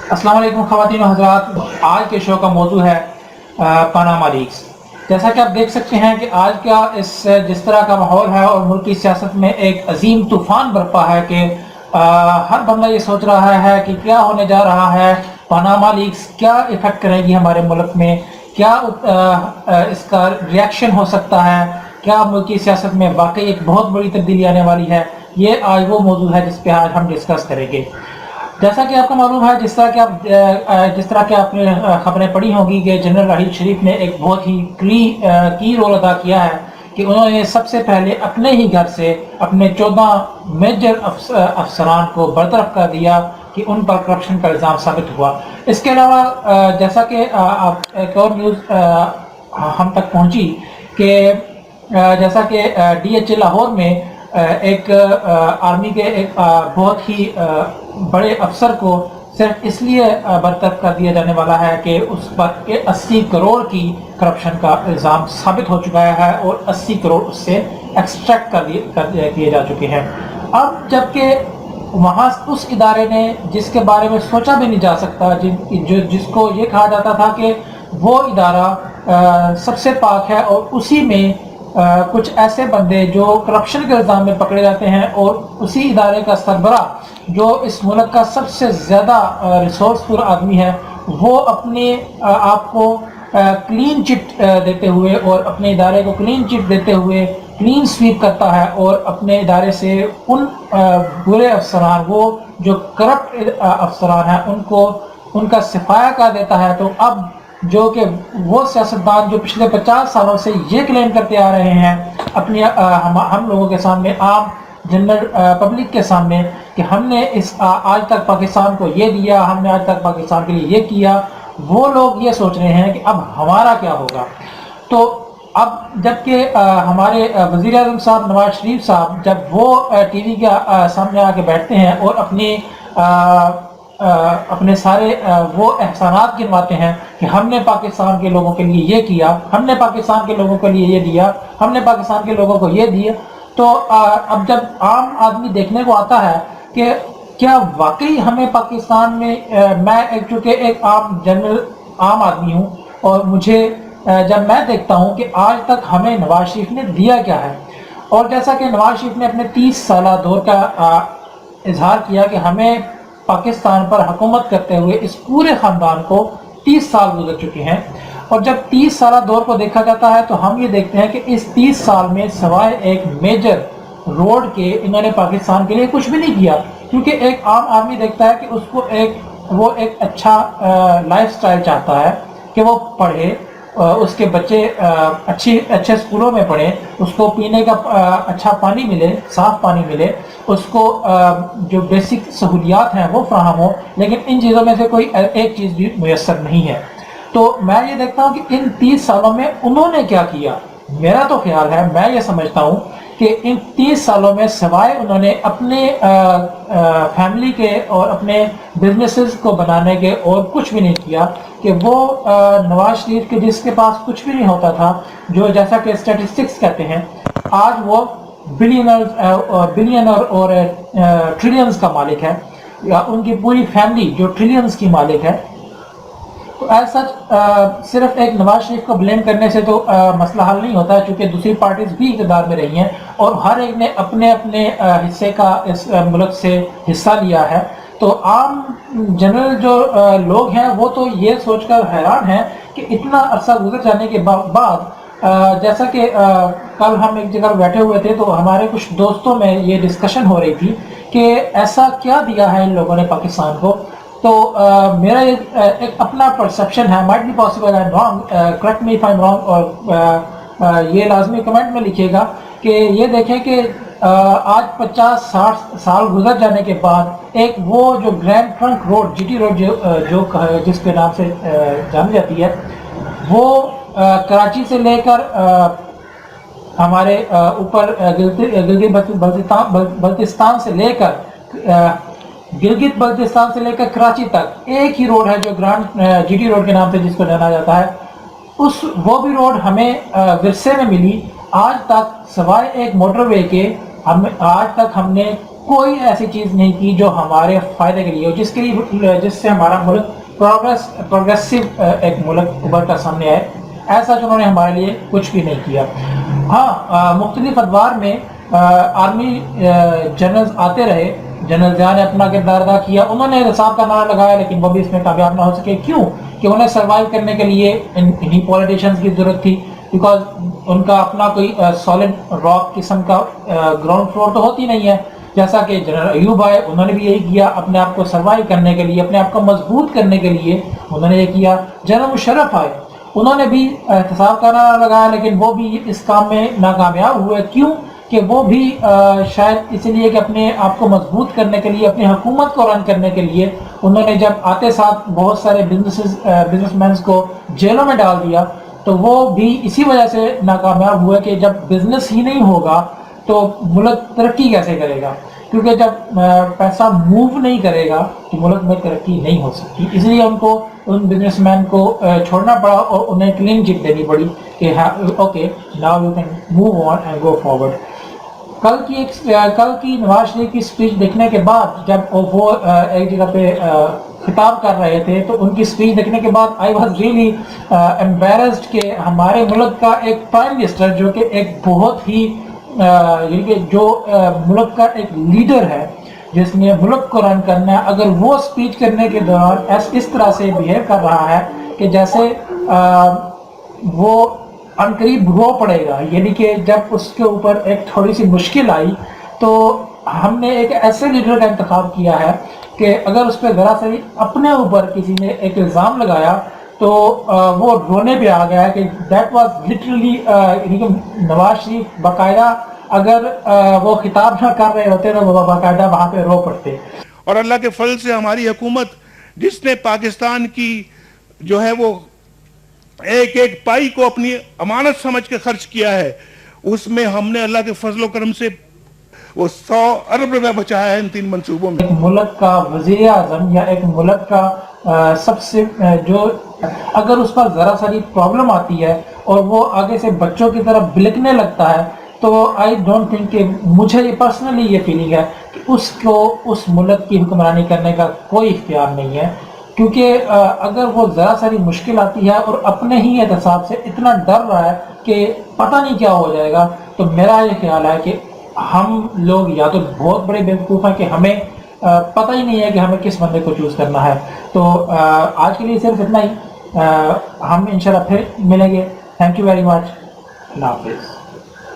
अस्सलाम वालेकुम ख़वातीन और हज़रात। आज के शो का मौजू है पनामा लीक्स। जैसा कि आप देख सकते हैं कि आज का जिस तरह का माहौल है और मुल्क की सियासत में एक अजीम तूफ़ान बरपा है कि हर बंदा ये सोच रहा है कि क्या होने जा रहा है, पनामा लीक्स क्या इफ़ेक्ट करेगी हमारे मुल्क में, क्या इसका रिएक्शन हो सकता है, क्या मुल्क की सियासत में वाकई एक बहुत बड़ी तब्दीली आने वाली है। ये आज वो मौजू है जिस पे आज हम डिस्कस करेंगे। जैसा कि आपको मालूम है, जिस तरह के आपने खबरें पढ़ी होंगी कि जनरल राहील शरीफ ने एक बहुत ही की रोल अदा किया है कि उन्होंने सबसे पहले अपने ही घर से अपने 14 मेजर अफसरान को बरतरफ कर दिया कि उन पर करप्शन का इल्ज़ाम साबित हुआ। इसके अलावा जैसा कि एक और न्यूज़ हम तक पहुंची कि जैसा कि DHA लाहौर में एक आर्मी के एक बहुत ही बड़े अफसर को सिर्फ इसलिए बरतरफ कर दिया जाने वाला है कि उस पर 80 करोड़ की करप्शन का इल्ज़ाम साबित हो चुका है और 80 करोड़ उससे एक्सट्रैक्ट कर दिए जा चुके हैं। अब जबकि वहाँ उस इदारे ने जिसके बारे में सोचा भी नहीं जा सकता, जिसको ये कहा जाता था कि वो इदारा सबसे पाक है और उसी में कुछ ऐसे बंदे जो करप्शन के इल्ज़ाम में पकड़े जाते हैं और उसी इदारे का सरबरा जो इस मुल्क का सबसे ज़्यादा रिसोर्सफुल आदमी है, वो अपने आप को क्लीन चिट देते हुए और अपने इदारे को क्लीन चिट देते हुए क्लीन स्वीप करता है और अपने इदारे से उन बुरे अफसरान, वो जो करप्ट अफसरान हैं, उनका सफाया कर देता है। तो अब जो कि वो सियासतदान जो पिछले 50 सालों से ये क्लेम करते आ रहे हैं अपनी हम लोगों के सामने, आम जनरल पब्लिक के सामने, कि हमने आज तक पाकिस्तान को ये दिया, हमने आज तक पाकिस्तान के लिए ये किया, वो लोग ये सोच रहे हैं कि अब हमारा क्या होगा। तो अब जबकि हमारे वज़ीर आज़म साहब नवाज शरीफ साहब जब वो टीवी के सामने आके बैठते हैं और अपने सारे वो एहसानात गिनवाते हैं कि हमने पाकिस्तान के लोगों के लिए ये किया, हमने पाकिस्तान के लोगों के लिए ये दिया, हमने पाकिस्तान के लोगों को ये दिया, तो अब जब आम आदमी देखने को आता है कि क्या वाकई हमें पाकिस्तान में मैं चूँकि एक आम आदमी हूँ और मुझे जब मैं देखता हूँ कि आज तक हमें नवाज शरीफ ने दिया क्या है, और जैसा कि नवाज शरीफ ने अपने 30 साला दौर का इजहार किया कि हमें पाकिस्तान पर हुकूमत करते हुए इस पूरे ख़ानदान को 30 साल गुजर चुके हैं, और जब 30 साला दौर को देखा जाता है तो हम ये देखते हैं कि इस 30 साल में सिवाय एक मेजर रोड के इन्होंने पाकिस्तान के लिए कुछ भी नहीं किया। क्योंकि एक आम आदमी देखता है कि वो एक अच्छा लाइफस्टाइल चाहता है कि वो पढ़े, उसके बच्चे अच्छे स्कूलों में पढ़ें, उसको पीने का अच्छा पानी मिले, साफ़ पानी मिले, उसको जो बेसिक सहूलियात हैं वो फराहम हो, लेकिन इन चीज़ों में से कोई एक चीज़ भी मुयस्सर नहीं है। तो मैं ये देखता हूँ कि इन 30 सालों में उन्होंने क्या किया। मेरा तो ख्याल है, मैं ये समझता हूँ कि इन 30 सालों में सिवाय उन्होंने अपने फैमिली के और अपने बिजनेसेस को बनाने के और कुछ भी नहीं किया, कि वो नवाज शरीफ के जिसके पास कुछ भी नहीं होता था, जो जैसा कि स्टैटिस्टिक्स कहते हैं, आज वो बिलियनर और ट्रिलियंस का मालिक है, या उनकी पूरी फैमिली जो ट्रिलियंस की मालिक है। तो ऐसा सिर्फ एक नवाज शरीफ को ब्लेम करने से तो मसला हल नहीं होता, क्योंकि दूसरी पार्टीज भी इक़्तिदार में रही हैं और हर एक ने अपने अपने हिस्से का इस मुल्क से हिस्सा लिया है। तो आम जनरल जो लोग हैं वो तो ये सोचकर हैरान हैं कि इतना अरसा गुजर जाने के बाद जैसा कि कल हम एक जगह बैठे हुए थे तो हमारे कुछ दोस्तों में ये डिस्कशन हो रही थी कि ऐसा क्या दिया है इन लोगों ने पाकिस्तान को। तो मेरा एक अपना परसेप्शन है, might be possible I am wrong, correct me if I am wrong, और ये लाजमी कमेंट में लिखिएगा कि ये देखें कि आज 50-60 साल गुजर जाने के बाद एक वो जो grand trunk road GT road जो जिसके नाम से जानी जाती है, वो कराची से लेकर हमारे ऊपर गिलगित बल्तिस्तान से लेकर कराची तक एक ही रोड है जो ग्रैंड GT रोड के नाम से जिसको जाना जाता है। वो भी रोड हमें विरसे में मिली। आज तक सिवाय एक मोटरवे के आज तक हमने کوئی ایسی چیز نہیں کی جو ہمارے فائدے کے لیے ہو، جس سے ہمارا ملک پروگریسو ایک ملک ابھر کر سامنے آئے. ایسا جو انہوں نے ہمارے لیے کچھ بھی نہیں کیا. ہاں مختلف ادوار میں آرمی جنرلز آتے رہے. جنرل ضیاء نے اپنا کردار ادا کیا، انہوں نے احتساب کا نعرہ لگایا، لیکن وہ بھی اس میں کامیاب نہ ہو سکے. کیوں؟ کہ انہیں سروائیو کرنے کے لیے انہی پولیٹیشینز کی ضرورت تھی، بیکاز ان کا اپنا کوئی سالڈ راک قسم کا گراؤنڈ فلور تو ہوتی نہیں ہے. جیسا کہ جنرل ایوب آئے، انہوں نے بھی یہی کیا، اپنے آپ کو سروائیو کرنے کے لیے، اپنے آپ کو مضبوط کرنے کے لیے انہوں نے یہ کیا. جنرل مشرف آئے، انہوں نے بھی احتساب کا نعرہ لگایا، لیکن وہ بھی اس کام میں ناکامیاب ہوئے. کیوں؟ کہ وہ بھی شاید اس لیے کہ اپنے آپ کو مضبوط کرنے کے لیے، اپنی حکومت کو رن کرنے کے لیے انہوں نے جب آتے ساتھ بہت سارے بزنس مینز کو جیلوں میں ڈال دیا، تو وہ بھی اسی وجہ سے ناکامیاب ہوئے کہ جب بزنس ہی نہیں ہوگا تو ملک ترقی کیسے کرے گا؟ کیونکہ جب پیسہ موو نہیں کرے گا تو ملک میں ترقی نہیں ہو سکتی. اس لیے ان کو ان بزنس مین کو چھوڑنا پڑا اور انہیں کلین چٹ دینی پڑی کہ okay now you can move on and go forward. کل کی نواز شریف کی اسپیچ دیکھنے کے بعد جب وہ ایک جگہ پہ خطاب کر رہے تھے، تو ان کی اسپیچ دیکھنے کے بعد آئی واز ریئلی امبیرسڈ کہ ہمارے ملک کا ایک پرائم منسٹر جو کہ ایک بہت ہی یعنی کہ جو ملک کا ایک لیڈر ہے جس نے ملک کو رن کرنا ہے، اگر وہ اسپیچ کرنے کے دوران اس طرح سے بیہیو کر رہا ہے کہ جیسے وہ عنقریب رو پڑے گا. یعنی کہ جب اس کے اوپر ایک تھوڑی سی مشکل آئی تو ہم نے ایک ایسے لیڈر کا انتخاب کیا ہے کہ اگر اس پہ ذرا سے اپنے اوپر کسی نے ایک الزام لگایا تو وہ رونے پہ آ گیا کہ that was literally Nawaz Sharif باقاعدہ اگر وہ خطاب نہ کر رہے ہوتے تو وہ باقاعدہ وہاں پہ رو پڑتے. اور اللہ کے فضل سے ہماری حکومت جس نے پاکستان کی جو ہے وہ ایک ایک پائی کو اپنی امانت سمجھ کے خرچ کیا ہے، اس میں ہم نے اللہ کے فضل و کرم سے وہ 100 ارب روپے بچایا ہے ان 3 منصوبوں میں. ایک ملک کا وزیر اعظم یا ایک ملک کا سب سے جو اگر اس پر ذرا ساری پرابلم آتی ہے اور وہ آگے سے بچوں کی طرف بلکنے لگتا ہے تو آئی ڈونٹ تھنک کہ مجھے یہ پرسنلی یہ فیلنگ ہے کہ اس کو اس ملک کی حکمرانی کرنے کا کوئی اختیار نہیں ہے. کیونکہ اگر وہ ذرا ساری مشکل آتی ہے اور اپنے ہی احتساب سے اتنا ڈر رہا ہے کہ پتہ نہیں کیا ہو جائے گا، تو میرا یہ خیال ہے کہ ہم لوگ یا تو بہت بڑے بیوقوف ہیں کہ ہمیں پتہ ہی نہیں ہے کہ ہمیں کس بندے کو چوز کرنا ہے. تو آج کے لیے صرف اتنا ہی. ہم انشاءاللہ پھر ملیں گے. Thank you very much. اللہ حافظ.